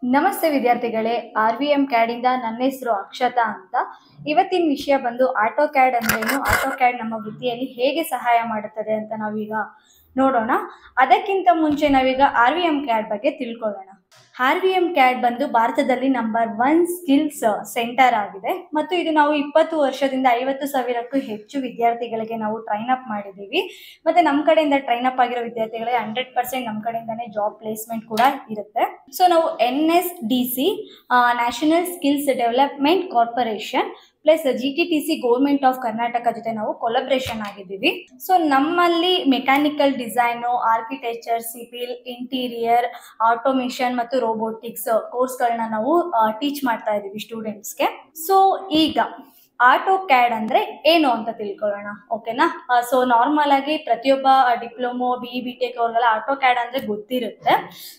ನಮಸ್ತೆ ವಿದ್ಯಾರ್ಥಿಗಳೇ, RVM CAD ಇಂದ ನನ್ನ ಹೆಸರು ಅಕ್ಷತಾ ಅಂತ. ಇವತ್ತಿನ ವಿಷಯ ಬಂದು ಆಟೋ ಕ್ಯಾಡ್ ಅಂದ್ರೇನು, ಆಟೋ ಕ್ಯಾಡ್ ನಮ್ಮ ವೃತ್ತಿಯಲ್ಲಿ ಹೇಗೆ ಸಹಾಯ ಮಾಡುತ್ತದೆ ಅಂತ ನಾವೀಗ ನೋಡೋಣ. ಅದಕ್ಕಿಂತ ಮುಂಚೆ ನಾವೀಗ RVM CAD ಬಗ್ಗೆ ತಿಳ್ಕೊಳ್ಳೋಣ. RVM CAD ಬಂದು ಭಾರತದಲ್ಲಿ ನಂಬರ್ 1 ಸ್ಕಿಲ್ಸ್ ಸೆಂಟರ್ ಆಗಿದೆ ಮತ್ತು ಇದು ನಾವು 20 ವರ್ಷದಿಂದ 50,000ಕ್ಕೂ ಹೆಚ್ಚು ವಿದ್ಯಾರ್ಥಿಗಳಿಗೆ ನಾವು ಟ್ರೈನ್ ಅಪ್ ಮಾಡಿದ್ದೀವಿ. ಮತ್ತು ನಮ್ಮ ಕಡೆಯಿಂದ ಟ್ರೈನ್ ಅಪ್ ಆಗಿರೋ ವಿದ್ಯಾರ್ಥಿಗಳಿಗೆ 100% ನಮ್ಮ ಕಡೆಯಿಂದಾನೇ ಜಾಬ್ ಪ್ಲೇಸ್ಮೆಂಟ್ ಕೂಡ ಇರುತ್ತೆ. ಸೊ ನಾವು NSDC national skills development corporation plus GTTC government of Karnataka ಜೊತೆ ನಾವು ಕೊಲಬ್ರೇಷನ್ ಆಗಿದ್ದೀವಿ. ಸೊ ನಮ್ಮಲ್ಲಿ mechanical design, architecture, civil, interior, automation ಮತ್ತು ರೋಬೋಟಿಕ್ಸ್ ಕೋರ್ಸ್ಗಳನ್ನ ನಾವು ಟೀಚ್ ಮಾಡ್ತಾ ಇದ್ದೀವಿ ಸ್ಟೂಡೆಂಟ್ಸ್ಗೆ. ಸೊ ಈಗ ಆಟೋ ಕ್ಯಾಡ್ ಅಂದರೆ ಏನು ಅಂತ ತಿಳ್ಕೊಳ್ಳೋಣ, ಓಕೆನಾ? ಸೊ ನಾರ್ಮಲ್ ಆಗಿ ಪ್ರತಿಯೊಬ್ಬ ಡಿಪ್ಲೊಮೊ BE.BTech ಅವ್ರಿಗೆಲ್ಲ ಆಟೋ ಕ್ಯಾಡ್ ಅಂದರೆ ಗೊತ್ತಿರುತ್ತೆ.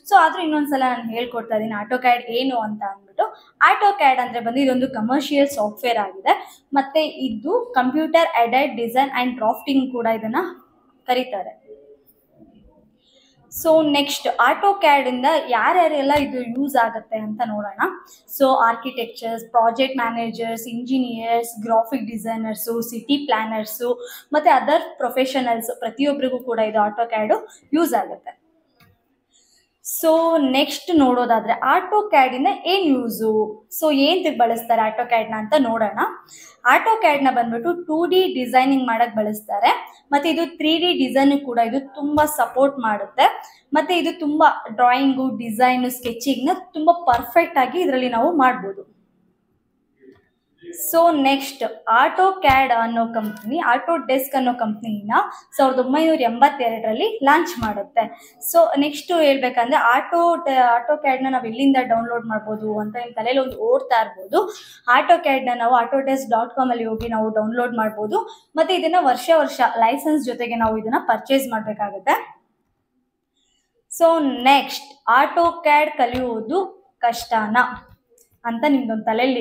ಸೊ ಆದರೂ ಇನ್ನೊಂದ್ಸಲ ನಾನು ಹೇಳ್ಕೊಡ್ತಾ ಇದ್ದೀನಿ ಆಟೋ ಕ್ಯಾಡ್ ಏನು ಅಂತ ಅಂದ್ಬಿಟ್ಟು. ಆಟೋ ಕ್ಯಾಡ್ ಅಂದರೆ ಬಂದು ಇದೊಂದು ಕಮರ್ಷಿಯಲ್ ಸಾಫ್ಟ್ವೇರ್ ಆಗಿದೆ ಮತ್ತು ಇದು computer aided design and drafting ಕೂಡ ಇದನ್ನು ಕರೀತಾರೆ. ಸೊ ನೆಕ್ಸ್ಟ್ ಆಟೋ ಕ್ಯಾಡಿಂದ ಯಾರ್ಯಾರೆಲ್ಲ ಇದು ಯೂಸ್ ಆಗುತ್ತೆ ಅಂತ ನೋಡೋಣ. So architectures, project managers, engineers, graphic designers, city planners ಮತ್ತು ಅದರ್ ಪ್ರೊಫೆಷನಲ್ಸ್ ಪ್ರತಿಯೊಬ್ಬರಿಗೂ ಕೂಡ ಇದು ಆಟೋ ಕ್ಯಾಡು ಯೂಸ್ ಆಗುತ್ತೆ. ಸೊ ನೆಕ್ಸ್ಟ್ ನೋಡೋದಾದರೆ ಆಟೋ ಕ್ಯಾಡಿಂದ ಏನು ಯೂಸು, ಸೊ ಏನು ಬಳಸ್ತಾರೆ ಆಟೋ ಕ್ಯಾಡ್ನ ಅಂತ ನೋಡೋಣ. ಆಟೋ ಕ್ಯಾಡ್ನ ಬಂದ್ಬಿಟ್ಟು 2D ಡಿಸೈನಿಂಗ್ ಮಾಡೋಕ್ಕೆ ಬಳಸ್ತಾರೆ ಮತ್ತು ಇದು 3D ಡಿಸೈನ್ ಕೂಡ ಇದು ತುಂಬ ಸಪೋರ್ಟ್ ಮಾಡುತ್ತೆ ಮತ್ತು ಇದು ತುಂಬ ಡ್ರಾಯಿಂಗು, ಡಿಸೈನು, ಸ್ಕೆಚಿಂಗ್ನ ತುಂಬ ಪರ್ಫೆಕ್ಟಾಗಿ ಇದರಲ್ಲಿ ನಾವು ಮಾಡ್ಬೋದು. ಸೊ ನೆಕ್ಸ್ಟ್ ಆಟೋ ಕ್ಯಾಡ್ ಅನ್ನೋ ಕಂಪ್ನಿ ಆಟೋ ಡೆಸ್ಕ್ ಅನ್ನೋ ಕಂಪ್ನಿನ 1982ರಲ್ಲಿ ಲಾಂಚ್ ಮಾಡುತ್ತೆ. ಸೊ ನೆಕ್ಸ್ಟ್ ಹೇಳ್ಬೇಕಂದ್ರೆ ಆಟೋ ಕ್ಯಾಡ್ನ ನಾವು ಎಲ್ಲಿಂದ ಡೌನ್ಲೋಡ್ ಮಾಡ್ಬೋದು ಅಂತ ನಿಮ್ಮ ತಲೆಯಲ್ಲಿ ಒಂದು ಓಡ್ತಾ ಇರ್ಬೋದು. ಆಟೋ ಕ್ಯಾಡ್ನ ನಾವು autodesk.com ಅಲ್ಲಿ ಹೋಗಿ ನಾವು ಡೌನ್ಲೋಡ್ ಮಾಡ್ಬೋದು ಮತ್ತು ಇದನ್ನು ವರ್ಷ ಲೈಸೆನ್ಸ್ ಜೊತೆಗೆ ನಾವು ಇದನ್ನು ಪರ್ಚೇಸ್ ಮಾಡಬೇಕಾಗುತ್ತೆ. ಸೊ ನೆಕ್ಸ್ಟ್ ಆಟೋ ಕ್ಯಾಡ್ ಕಲಿಯುವುದು ಕಷ್ಟನಾ ಅಂತ ನಿಮ್ದೊಂದು ತಲೆಯಲ್ಲಿ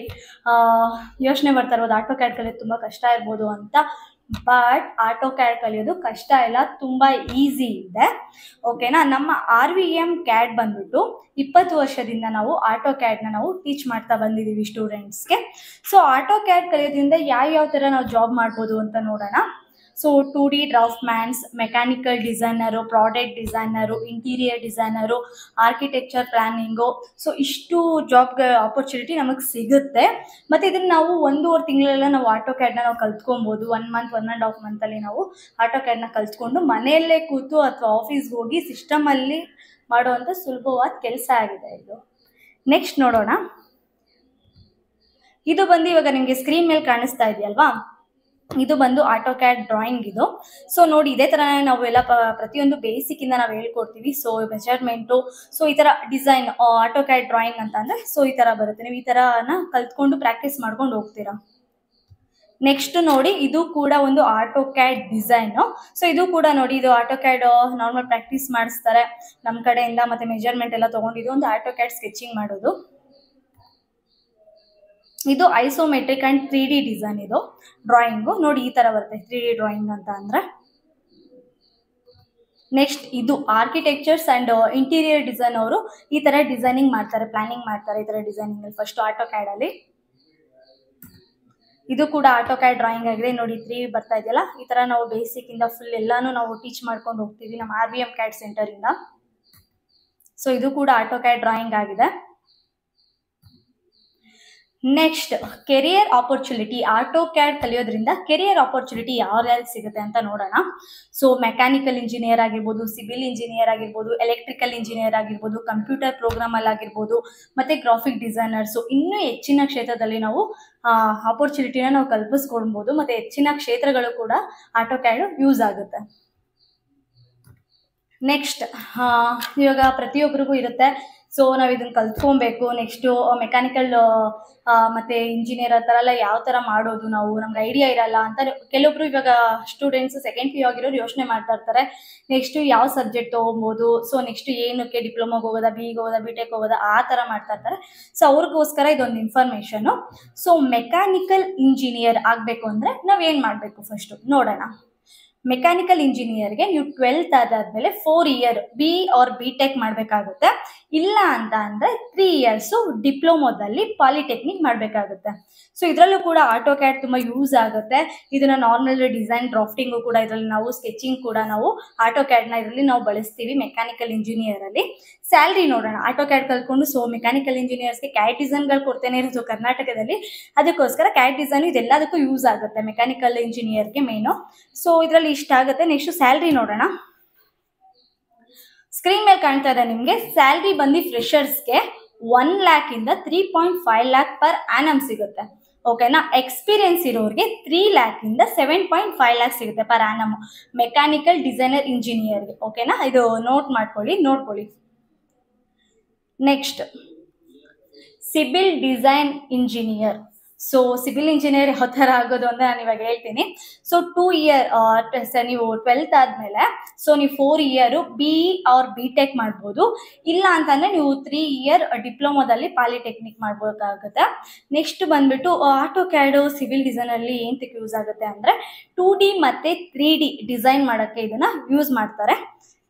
ಯೋಚನೆ ಬರ್ತಾ ಇರ್ಬೋದು. ಆಟೋ ಕ್ಯಾಡ್ ಕಲಿಯೋದು ತುಂಬ ಕಷ್ಟ ಇರ್ಬೋದು ಅಂತ. ಬಟ್ ಆಟೋ ಕ್ಯಾಡ್ ಕಲಿಯೋದು ಕಷ್ಟ ಇಲ್ಲ, ತುಂಬ ಈಸಿ ಇದೆ, ಓಕೆನಾ? ನಮ್ಮ RVM CAD ಬಂದ್ಬಿಟ್ಟು 20 ವರ್ಷದಿಂದ ನಾವು ಆಟೋ ಕ್ಯಾಡ್ನ ನಾವು ಟೀಚ್ ಮಾಡ್ತಾ ಬಂದಿದ್ದೀವಿ ಸ್ಟೂಡೆಂಟ್ಸ್ಗೆ. ಸೊ ಆಟೋ ಕ್ಯಾಡ್ ಕಲಿಯೋದ್ರಿಂದ ಯಾವ ಥರ ನಾವು ಜಾಬ್ ಮಾಡ್ಬೋದು ಅಂತ ನೋಡೋಣ. So 2D draftmans, mechanical designer, product designer, interior designer, architecture planning, so ಇಷ್ಟು ಜಾಬ್ಗಳ ಆಪರ್ಚುನಿಟಿ ನಮಗೆ ಸಿಗುತ್ತೆ. ಮತ್ತು ಇದನ್ನು ನಾವು 1.5 ತಿಂಗಳೆಲ್ಲ ನಾವು ಆಟೋ ಕ್ಯಾಡ್ನ ನಾವು ಕಲ್ತ್ಕೊಬೋದು. 1 ಮಂತ್ 1.5 ಮಂತಲ್ಲಿ ನಾವು ಆಟೋ ಕ್ಯಾಡ್ನ ಕಲ್ತ್ಕೊಂಡು ಮನೆಯಲ್ಲೇ ಕೂತು ಅಥವಾ ಆಫೀಸ್ಗೆ ಹೋಗಿ ಸಿಸ್ಟಮಲ್ಲಿ ಮಾಡುವಂಥ ಸುಲಭವಾದ ಕೆಲಸ ಆಗಿದೆ ಇದು. ನೆಕ್ಸ್ಟ್ ನೋಡೋಣ. ಇದು ಬಂದು ಇವಾಗ ನಿಮಗೆ ಸ್ಕ್ರೀನ್ ಮೇಲೆ ಕಾಣಿಸ್ತಾ ಇದೆಯಲ್ವಾ, ಇದು ಬಂದು ಆಟೋ ಕ್ಯಾಡ್ ಡ್ರಾಯಿಂಗ್ ಇದು. ಸೊ ನೋಡಿ, ಇದೇ ಥರ ನಾವೆಲ್ಲ ಪ್ರತಿಯೊಂದು ಬೇಸಿಕ್ಕಿಂದ ನಾವು ಹೇಳ್ಕೊಡ್ತೀವಿ. ಸೊ ಮೆಜರ್ಮೆಂಟು, ಸೊ ಈ ಥರ ಡಿಸೈನ್ ಆಟೋ ಕ್ಯಾಡ್ ಡ್ರಾಯಿಂಗ್ ಅಂತ ಅಂದರೆ ಸೊ ಈ ಥರ ಬರುತ್ತೆ. ನೀವು ಈ ಥರನ ಕಲ್ತ್ಕೊಂಡು ಪ್ರಾಕ್ಟೀಸ್ ಮಾಡ್ಕೊಂಡು ಹೋಗ್ತೀರಾ. ನೆಕ್ಸ್ಟ್ ನೋಡಿ, ಇದು ಕೂಡ ಒಂದು ಆಟೋ ಕ್ಯಾಡ್ ಡಿಸೈನು. ಸೊ ಇದು ಕೂಡ ನೋಡಿ, ಇದು ಆಟೋ ಕ್ಯಾಡ್ ನಾರ್ಮಲ್ ಪ್ರಾಕ್ಟೀಸ್ ಮಾಡಿಸ್ತಾರೆ ನಮ್ಮ ಕಡೆಯಿಂದ ಮತ್ತು ಮೆಜರ್ಮೆಂಟ್ ಎಲ್ಲ ತೊಗೊಂಡಿದ್ದು ಒಂದು ಆಟೋ ಕ್ಯಾಡ್ ಸ್ಕೆಚಿಂಗ್ ಮಾಡೋದು. ಇದು ಐಸೋಮೆಟ್ರಿಕ್ ಆ್ಯಂಡ್ 3D ಡಿಸೈನ್. ಇದು ಡ್ರಾಯಿಂಗು ನೋಡಿ ಈ ಥರ ಬರುತ್ತೆ 3D ಡ್ರಾಯಿಂಗ್ ಅಂತ ಅಂದರೆ. ನೆಕ್ಸ್ಟ್ ಇದು ಆರ್ಕಿಟೆಕ್ಚರ್ಸ್ ಆ್ಯಂಡ್ ಇಂಟೀರಿಯರ್ ಡಿಸೈನ್ ಅವರು ಈ ಥರ ಡಿಸೈನಿಂಗ್ ಮಾಡ್ತಾರೆ, ಪ್ಲ್ಯಾನಿಂಗ್ ಮಾಡ್ತಾರೆ ಈ ಥರ ಡಿಸೈನಿಂಗಲ್ಲಿ ಫಸ್ಟ್ ಆಟೋ ಕ್ಯಾಡಲ್ಲಿ. ಇದು ಕೂಡ ಆಟೋ ಕ್ಯಾಡ್ ಡ್ರಾಯಿಂಗ್ ಆಗಿದೆ ನೋಡಿ, 3 ಬರ್ತಾ ಇದೆಯಲ್ಲ, ಈ ಥರ ನಾವು ಬೇಸಿಕ್ಕಿಂದ ಫುಲ್ ಎಲ್ಲನೂ ನಾವು ಟೀಚ್ ಮಾಡ್ಕೊಂಡು ಹೋಗ್ತೀವಿ ನಮ್ಮ RVM CAD ಸೆಂಟರಿಂದ. ಸೊ ಇದು ಕೂಡ ಆಟೋ ಕ್ಯಾಡ್ ಡ್ರಾಯಿಂಗ್ ಆಗಿದೆ. Next career opportunity. Auto CAD ಕಲಿಯೋದ್ರಿಂದ ಕೆರಿಯರ್ ಆಪರ್ಚುನಿಟಿ ಯಾರ್ಯಾರಿಗೆ ಸಿಗುತ್ತೆ ಅಂತ ನೋಡೋಣ. ಸೊ ಮೆಕ್ಯಾನಿಕಲ್ ಇಂಜಿನಿಯರ್ ಆಗಿರ್ಬೋದು, ಸಿವಿಲ್ ಇಂಜಿನಿಯರ್ ಆಗಿರ್ಬೋದು, ಎಲೆಕ್ಟ್ರಿಕಲ್ ಇಂಜಿನಿಯರ್ ಆಗಿರ್ಬೋದು, ಕಂಪ್ಯೂಟರ್ ಪ್ರೋಗ್ರಾಮಲ್ಲಿ ಆಗಿರ್ಬೋದು ಮತ್ತು ಗ್ರಾಫಿಕ್ ಡಿಸೈನರ್ಸು, ಇನ್ನೂ ಹೆಚ್ಚಿನ ಕ್ಷೇತ್ರದಲ್ಲಿ ನಾವು ಆಪರ್ಚುನಿಟಿನ ನಾವು ಕಲ್ಪಿಸ್ಕೊಳ್ಬೋದು ಮತ್ತು ಹೆಚ್ಚಿನ ಕ್ಷೇತ್ರಗಳು ಕೂಡ ಆಟೋ ಕ್ಯಾಡ್ ಯೂಸ್ ಆಗುತ್ತೆ. ನೆಕ್ಸ್ಟ್ ಇವಾಗ ಪ್ರತಿಯೊಬ್ಬರಿಗೂ ಇರುತ್ತೆ, ಸೊ ನಾವು ಇದನ್ನು ಕಲ್ತ್ಕೊಬೇಕು. ನೆಕ್ಸ್ಟು ಮೆಕ್ಯಾನಿಕಲ್ ಮತ್ತು ಇಂಜಿನಿಯರ್ ಆ ಥರ ಎಲ್ಲ ಯಾವ ಥರ ಮಾಡೋದು ನಾವು, ನಮ್ಗೆ ಐಡಿಯಾ ಇರಲ್ಲ ಅಂತ ಕೆಲವೊಬ್ರು ಇವಾಗ ಸ್ಟೂಡೆಂಟ್ಸ್ ಸೆಕೆಂಡ್ PU ಆಗಿರೋರು ಯೋಚನೆ ಮಾಡ್ತಾ ಇರ್ತಾರೆ. ನೆಕ್ಸ್ಟು ಯಾವ ಸಬ್ಜೆಕ್ಟ್ ತೊಗೊಬೋದು, ಸೊ ನೆಕ್ಸ್ಟ್ ಏನಕ್ಕೆ ಡಿಪ್ಲೊಮೊಗೆ ಹೋಗೋದಾ, BE ಹೋಗೋದಾ, BTech ಹೋಗೋದಾ ಆ ಥರ ಮಾಡ್ತಾ ಇರ್ತಾರೆ. ಸೊ ಅವ್ರಿಗೋಸ್ಕರ ಇದೊಂದು ಇನ್ಫಾರ್ಮೇಷನು. ಸೊ ಮೆಕ್ಯಾನಿಕಲ್ ಇಂಜಿನಿಯರ್ ಆಗಬೇಕು ಅಂದರೆ ನಾವೇನು ಮಾಡಬೇಕು ಫಸ್ಟು ನೋಡೋಣ. ಮೆಕ್ಯಾನಿಕಲ್ ಇಂಜಿನಿಯರ್ಗೆ ನೀವು 12th ಆದಾದ್ಮೇಲೆ 4 year B or B tech ಮಾಡಬೇಕಾಗುತ್ತೆ. ಇಲ್ಲ ಅಂತ ಅಂದರೆ 3 ಇಯರ್ಸು ಡಿಪ್ಲೊಮೋದಲ್ಲಿ ಪಾಲಿಟೆಕ್ನಿಕ್ ಮಾಡಬೇಕಾಗುತ್ತೆ. ಸೊ ಇದರಲ್ಲೂ ಕೂಡ ಆಟೋ ಕ್ಯಾಡ್ ತುಂಬ ಯೂಸ್ ಆಗುತ್ತೆ. ಇದನ್ನ ನಾರ್ಮಲ್ ಡಿಸೈನ್ ಡ್ರಾಫ್ಟಿಂಗು ಕೂಡ ಇದರಲ್ಲಿ ನಾವು ಸ್ಕೆಚಿಂಗ್ ಕೂಡ ನಾವು ಆಟೋ ಕ್ಯಾಡ್ನ ಇದರಲ್ಲಿ ನಾವು ಬಳಸ್ತೀವಿ ಮೆಕ್ಯಾನಿಕಲ್ ಇಂಜಿನಿಯರಲ್ಲಿ. ಸ್ಯಾಲ್ರಿ ನೋಡೋಣ. ಆಟೋ ಕ್ಯಾಡ್ ಕಲ್ತ್ಕೊಂಡು ಸೊ ಮೆಕ್ಯಾನಿಕಲ್ ಇಂಜಿನಿಯರ್ಸ್ಗೆ ಕ್ಯಾಡ್ ಡಿಸೈನ್ಗಳು ಕೊಡ್ತೇನೆ ಇರೋದು ಕರ್ನಾಟಕದಲ್ಲಿ. ಅದಕ್ಕೋಸ್ಕರ ಕ್ಯಾಡ್ ಡಿಸೈನ್ ಇದೆಲ್ಲದಕ್ಕೂ ಯೂಸ್ ಆಗುತ್ತೆ ಮೆಕ್ಯಾನಿಕಲ್ ಇಂಜಿನಿಯರ್ಗೆ ಮೇನು. ಸೊ ಇದರಲ್ಲಿ ಇಷ್ಟ ಆಗುತ್ತೆ. ನೆಕ್ಸ್ಟ್ ಸ್ಯಾಲ್ರಿ ನೋಡೋಣ. ಸ್ಕ್ರೀನ್ ಮೇಲೆ ಕಾಣ್ತಾ ಇದೆ ನಿಮಗೆ. ಸ್ಯಾಲ್ರಿ ಬಂದು ಫ್ರೆಷರ್ಸ್ಗೆ 1 lakh ಇಂದ 3.5 lakh ಪರ್ ಆ್ಯನಮ್ ಸಿಗುತ್ತೆ. ಓಕೆನಾ. ಎಕ್ಸ್ಪೀರಿಯನ್ಸ್ ಇರೋರಿಗೆ 3 lakh ಇಂದ 7.5 lakh ಸಿಗುತ್ತೆ ಪರ್ ಆ್ಯನಮ್ ಮೆಕ್ಯಾನಿಕಲ್ ಡಿಸೈನರ್ ಇಂಜಿನಿಯರ್ಗೆ. ಓಕೆನಾ. ಇದು ನೋಡ್ಕೊಳ್ಳಿ. Next civil design engineer. So civil engineer ಯಾವ ಥರ ಆಗೋದು ಅಂತ ನಾನು ಇವಾಗ ಹೇಳ್ತೀನಿ. ಸೊ 2 ಇಯರ್ ನೀವು 12th ಆದಮೇಲೆ ಸೊ ನೀವು 4 year B or B tech ಮಾಡ್ಬೋದು. ಇಲ್ಲ ಅಂತಂದರೆ ನೀವು 3 ಇಯರ್ ಡಿಪ್ಲೊಮೋದಲ್ಲಿ ಪಾಲಿಟೆಕ್ನಿಕ್ ಮಾಡ್ಬೇಕಾಗುತ್ತೆ. ನೆಕ್ಸ್ಟ್ ಬಂದುಬಿಟ್ಟು ಆಟೋ ಕ್ಯಾಡು ಸಿವಿಲ್ ಡಿಸೈನಲ್ಲಿ ಏನಕ್ಕೆ ಯೂಸ್ ಆಗುತ್ತೆ ಅಂದರೆ 2D ಮತ್ತು 3D ಡಿಸೈನ್ ಮಾಡೋಕ್ಕೆ ಇದನ್ನು ಯೂಸ್ ಮಾಡ್ತಾರೆ.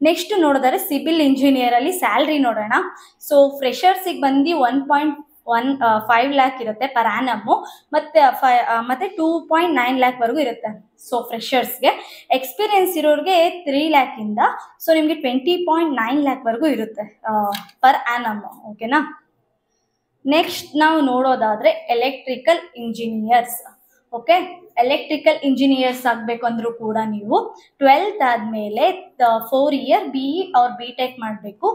ನೆಕ್ಸ್ಟ್ ನೋಡಿದರೆ ಸಿವಿಲ್ ಇಂಜಿನಿಯರಲ್ಲಿ ಸ್ಯಾಲ್ರಿ ನೋಡೋಣ. ಸೊ ಫ್ರೆಷರ್ಸಿಗೆ ಬಂದು 1.15 lakh ಇರುತ್ತೆ ಪರ್ ಆ್ಯನಮ್ಮು, ಮತ್ತು 2.9 lakh ವರೆಗೂ ಇರುತ್ತೆ. ಸೊ ಫ್ರೆಷರ್ಸ್ಗೆ ಎಕ್ಸ್ಪೀರಿಯನ್ಸ್ ಇರೋರಿಗೆ 3 lakh ಇಂದ ಸೊ ನಿಮಗೆ 20.9 lakh ವರೆಗೂ ಇರುತ್ತೆ ಪರ್ ಆ್ಯನಮ್ಮು. ಓಕೆನಾ. ನೆಕ್ಸ್ಟ್ ನಾವು ನೋಡೋದಾದರೆ electrical engineers. Okay. Electrical engineers ಆಗಬೇಕು ಅಂದರೂ ಕೂಡ ನೀವು 12th ಆದಮೇಲೆ 4 year B or B tech ಮಾಡಬೇಕು.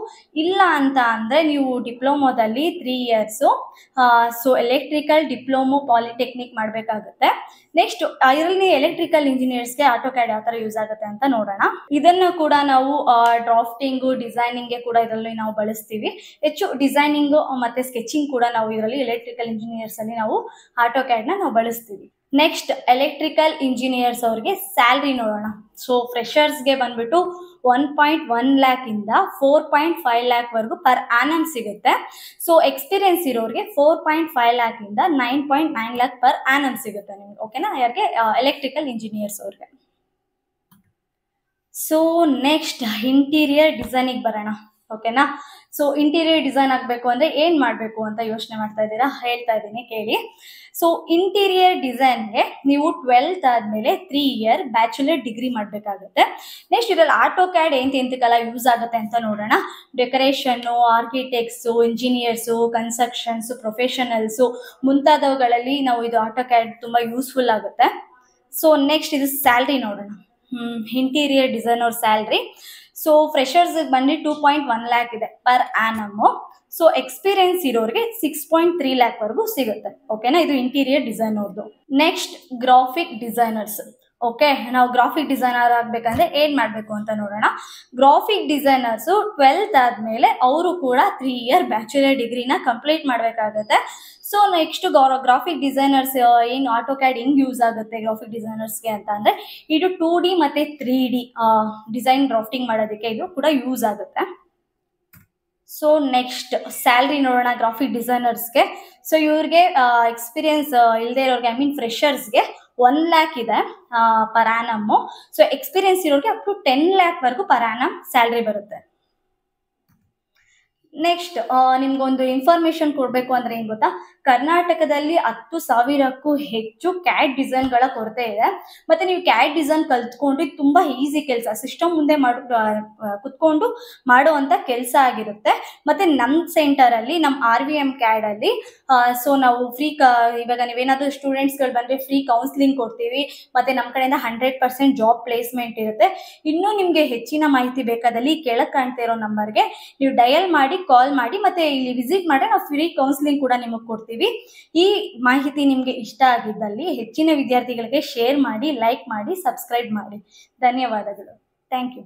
ಇಲ್ಲ ಅಂತ ಅಂದರೆ ನೀವು ಡಿಪ್ಲೊಮೋದಲ್ಲಿ 3 years so electrical diploma polytechnic ಮಾಡಬೇಕಾಗುತ್ತೆ. ನೆಕ್ಸ್ಟ್ ಇದರಲ್ಲಿ ಎಲೆಕ್ಟ್ರಿಕಲ್ ಇಂಜಿನಿಯರ್ಸ್ಗೆ ಆಟೋ ಕ್ಯಾಡ್ ಯಾವ ಥರ ಯೂಸ್ ಆಗುತ್ತೆ ಅಂತ ನೋಡೋಣ. ಇದನ್ನು ಕೂಡ ನಾವು ಡ್ರಾಫ್ಟಿಂಗು ಡಿಸೈನಿಂಗ್ಗೆ ಕೂಡ ಇದರಲ್ಲಿ ನಾವು ಬಳಸ್ತೀವಿ. ಹೆಚ್ಚು ಡಿಸೈನಿಂಗು ಮತ್ತು ಸ್ಕೆಚಿಂಗ್ ಕೂಡ ನಾವು ಇದರಲ್ಲಿ ಎಲೆಕ್ಟ್ರಿಕಲ್ ಇಂಜಿನಿಯರ್ಸಲ್ಲಿ ನಾವು ಆಟೋ ಕ್ಯಾಡ್ನ ನಾವು ಬಳಸ್ತೀವಿ. ನೆಕ್ಸ್ಟ್ ಎಲೆಕ್ಟ್ರಿಕಲ್ ಇಂಜಿನಿಯರ್ಸ್ ಅವ್ರಿಗೆ ಸ್ಯಾಲ್ರಿ ನೋಡೋಣ. ಸೊ ಫ್ರೆಷರ್ಸ್ಗೆ ಬಂದ್ಬಿಟ್ಟು 1.1 lakh ಇಂದ 4.5 lakh ವರೆಗೂ ಪರ್ ಆ್ಯನಮ್ ಸಿಗುತ್ತೆ. ಸೊ ಎಕ್ಸ್ಪೀರಿಯನ್ಸ್ ಇರೋರಿಗೆ 4.5 lakh ಇಂದ 9.9 lakh ಪರ್ ಆ್ಯನಮ್ ಸಿಗುತ್ತೆ ನಿಮ್ಗೆ. ಓಕೆನಾ. ಯಾರಿಗೆ ಎಲೆಕ್ಟ್ರಿಕಲ್ ಇಂಜಿನಿಯರ್ಸ್ ಅವ್ರಿಗೆ. ಸೊ ನೆಕ್ಸ್ಟ್ ಇಂಟೀರಿಯರ್ ಡಿಸೈನಿಗೆ ಬರೋಣ. ಓಕೆನಾ. ಸೊ ಇಂಟೀರಿಯರ್ ಡಿಸೈನ್ ಆಗಬೇಕು ಅಂದರೆ ಏನು ಮಾಡಬೇಕು ಅಂತ ಯೋಚನೆ ಮಾಡ್ತಾ ಇದ್ದೀರಾ? ಹೇಳ್ತಾ ಇದ್ದೀನಿ ಕೇಳಿ. ಸೊ ಇಂಟೀರಿಯರ್ ಡಿಸೈನ್ಗೆ ನೀವು 12th ಆದಮೇಲೆ 3 ಇಯರ್ ಬ್ಯಾಚುಲರ್ ಡಿಗ್ರಿ ಮಾಡಬೇಕಾಗುತ್ತೆ. ನೆಕ್ಸ್ಟ್ ಇದರಲ್ಲಿ ಆಟೋ ಕ್ಯಾಡ್ ಎಂತೆಂತಕ್ಕೆಲ್ಲ ಯೂಸ್ ಆಗುತ್ತೆ ಅಂತ ನೋಡೋಣ. ಡೆಕೋರೇಷನ್ನು, ಆರ್ಕಿಟೆಕ್ಟ್ಸು, ಇಂಜಿನಿಯರ್ಸು, ಕನ್ಸ್ಟ್ರಕ್ಷನ್ಸು, ಪ್ರೊಫೆಷನಲ್ಸು ಮುಂತಾದವುಗಳಲ್ಲಿ ನಾವು ಇದು ಆಟೋ ಕ್ಯಾಡ್ ತುಂಬ ಯೂಸ್ಫುಲ್ ಆಗುತ್ತೆ. ಸೊ ನೆಕ್ಸ್ಟ್ ಇದು ಸ್ಯಾಲ್ರಿ ನೋಡೋಣ. ಇಂಟೀರಿಯರ್ ಡಿಸೈನರ್ ಸ್ಯಾಲ್ರಿ ಸೊ ಫ್ರೆಷರ್ಸ್ಗೆ ಬಂದು 2.1 lakh ಇದೆ ಪರ್ ಆ್ಯನಮ್ಮು. ಸೊ ಎಕ್ಸ್ಪೀರಿಯನ್ಸ್ ಇರೋರಿಗೆ 6.3 lakh ವರೆಗೂ ಸಿಗುತ್ತೆ. ಓಕೆನಾ. ಇದು ಇಂಟೀರಿಯರ್ ಡಿಸೈನರ್ದು. Next graphic designers. ಓಕೆ. ನಾವು ಗ್ರಾಫಿಕ್ ಡಿಸೈನರ್ ಆಗಬೇಕಂದ್ರೆ ಏನು ಮಾಡಬೇಕು ಅಂತ ನೋಡೋಣ. ಗ್ರಾಫಿಕ್ ಡಿಸೈನರ್ಸು 12th ಆದಮೇಲೆ ಅವರು ಕೂಡ 3 ಇಯರ್ ಬ್ಯಾಚುಲರ್ ಡಿಗ್ರಿನ ಕಂಪ್ಲೀಟ್ ಮಾಡಬೇಕಾಗತ್ತೆ. ಸೊ ನೆಕ್ಸ್ಟ್ ಗ್ರಾಫಿಕ್ ಡಿಸೈನರ್ಸ್ ಏನು ಆಟೋ ಕ್ಯಾಡ್ ಹೆಂಗೆ ಯೂಸ್ ಆಗುತ್ತೆ ಗ್ರಾಫಿಕ್ ಡಿಸೈನರ್ಸ್ಗೆ ಅಂತ ಅಂದರೆ ಇದು 2D ಮತ್ತು 3D ಡಿಸೈನ್ ಡ್ರಾಫ್ಟಿಂಗ್ ಮಾಡೋದಕ್ಕೆ ಇದು ಕೂಡ ಯೂಸ್ ಆಗುತ್ತೆ. ಸೊ ನೆಕ್ಸ್ಟ್ ಸ್ಯಾಲ್ರಿ ನೋಡೋಣ ಗ್ರಾಫಿಕ್ ಡಿಸೈನರ್ಸ್ಗೆ. ಸೊ ಇವ್ರಿಗೆ ಎಕ್ಸ್ಪೀರಿಯನ್ಸ್ ಇಲ್ಲದೆ ಇರೋರಿಗೆ ಫ್ರೆಷರ್ಸ್ಗೆ 1 lakh ಇದೆ ಪರ್ ಆ್ಯನಮ್ಮು. ಸೊ ಎಕ್ಸ್ಪೀರಿಯನ್ಸ್ ಇರೋರಿಗೆ ಅಪ್ ಟು 10 lakh ವರೆಗೂ ಪರ್ ಆ್ಯನಮ್ ಸ್ಯಾಲ್ರಿ ಬರುತ್ತೆ. ನೆಕ್ಸ್ಟ್ ನಿಮ್ಗೊಂದು ಇನ್ಫಾರ್ಮೇಶನ್ ಕೊಡಬೇಕು ಅಂದರೆ ಏನು ಗೊತ್ತಾ, ಕರ್ನಾಟಕದಲ್ಲಿ 10,000ಕ್ಕೂ ಹೆಚ್ಚು ಕ್ಯಾಡ್ ಡಿಸೈನ್ಗಳ ಕೊರತೆ ಇದೆ. ಮತ್ತು ನೀವು ಕ್ಯಾಡ್ ಡಿಸೈನ್ ಕಲ್ತ್ಕೊಂಡು ತುಂಬ ಈಸಿ ಕೆಲಸ, ಸಿಸ್ಟಮ್ ಮುಂದೆ ಕುತ್ಕೊಂಡು ಮಾಡುವಂಥ ಕೆಲಸ ಆಗಿರುತ್ತೆ. ಮತ್ತು ನಮ್ಮ ಸೆಂಟರಲ್ಲಿ ನಮ್ಮ RVM ಕ್ಯಾಡಲ್ಲಿ ಸೊ ನಾವು ಇವಾಗ ನೀವೇನಾದರೂ ಸ್ಟೂಡೆಂಟ್ಸ್ಗಳು ಬಂದರೆ ಫ್ರೀ ಕೌನ್ಸಿಲಿಂಗ್ ಕೊಡ್ತೀವಿ. ಮತ್ತು ನಮ್ಮ ಕಡೆಯಿಂದ 100% ಜಾಬ್ ಪ್ಲೇಸ್ಮೆಂಟ್ ಇರುತ್ತೆ. ಇನ್ನೂ ನಿಮಗೆ ಹೆಚ್ಚಿನ ಮಾಹಿತಿ ಬೇಕಾದಲ್ಲಿ ಕೆಳಗೆ ಕಾಣ್ತಾ ಇರೋ ನಂಬರ್ಗೆ ನೀವು ಡಯಲ್ ಮಾಡಿ, ಕಾಲ್ ಮಾಡಿ, ಮತ್ತು ಇಲ್ಲಿ ವಿಸಿಟ್ ಮಾಡಿ ನಾವು ಫ್ರೀ ಕೌನ್ಸಿಲಿಂಗ್ ಕೂಡ ನಿಮಗೆ ಕೊಡ್ತೀವಿ. ಈ ಮಾಹಿತಿ ನಿಮಗೆ ಇಷ್ಟ ಆಗಿದ್ದಲ್ಲಿ ಹೆಚ್ಚಿನ ವಿದ್ಯಾರ್ಥಿಗಳಿಗೆ ಶೇರ್ ಮಾಡಿ, ಲೈಕ್ ಮಾಡಿ, ಸಬ್ಸ್ಕ್ರೈಬ್ ಮಾಡಿ. ಧನ್ಯವಾದಗಳು. Thank you.